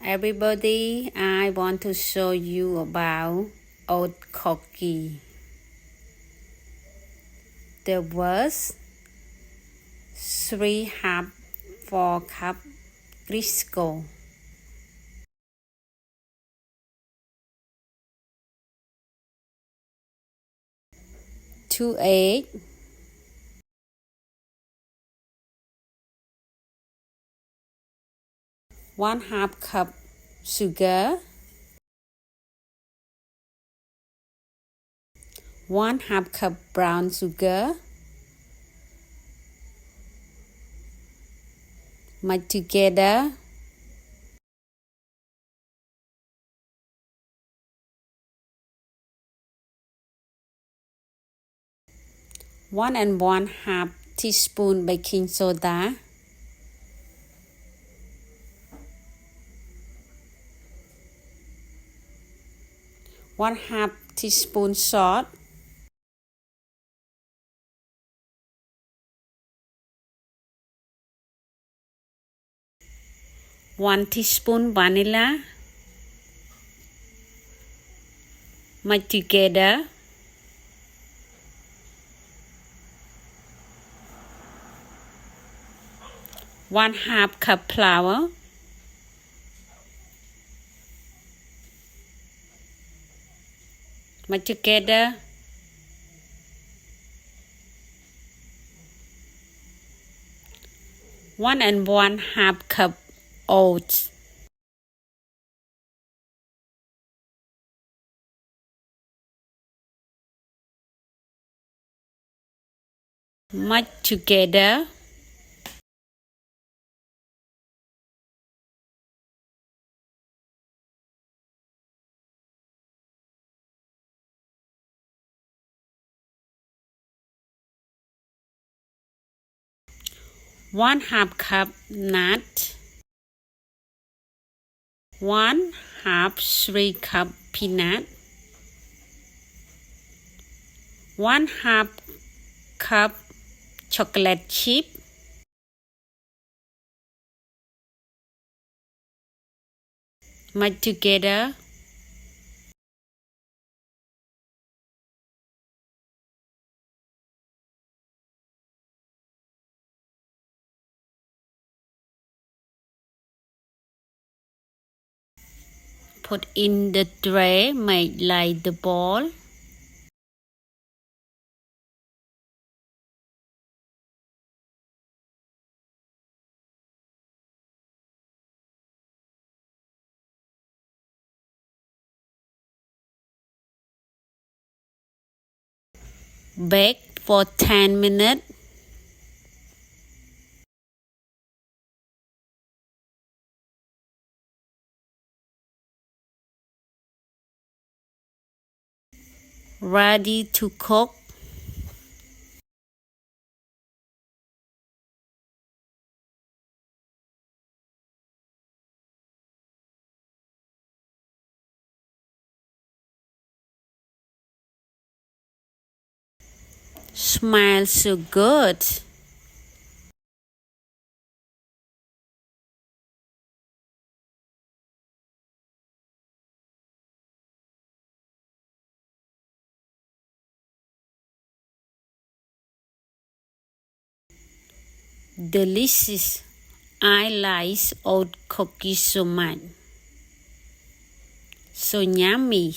Everybody, I want to show you about oat KoKi. There was 3 cup Crisco, 2 eggs, 1/2 cup sugar, 1/2 cup brown sugar. Mix together. One and 1/2 teaspoon baking soda. One-half teaspoon salt. One teaspoon vanilla. Mix together. One-half cup flour. Mix together. One and 1/2 cup oats. Mix together. One-half cup nut. 1/2 cup peanut. 1/2 cup chocolate chip. Mix together. Put in the tray made like the ball. Bake for 10 minutes. Ready to cook. Smells so good. Delicious. I like oat KoKi so much. So yummy.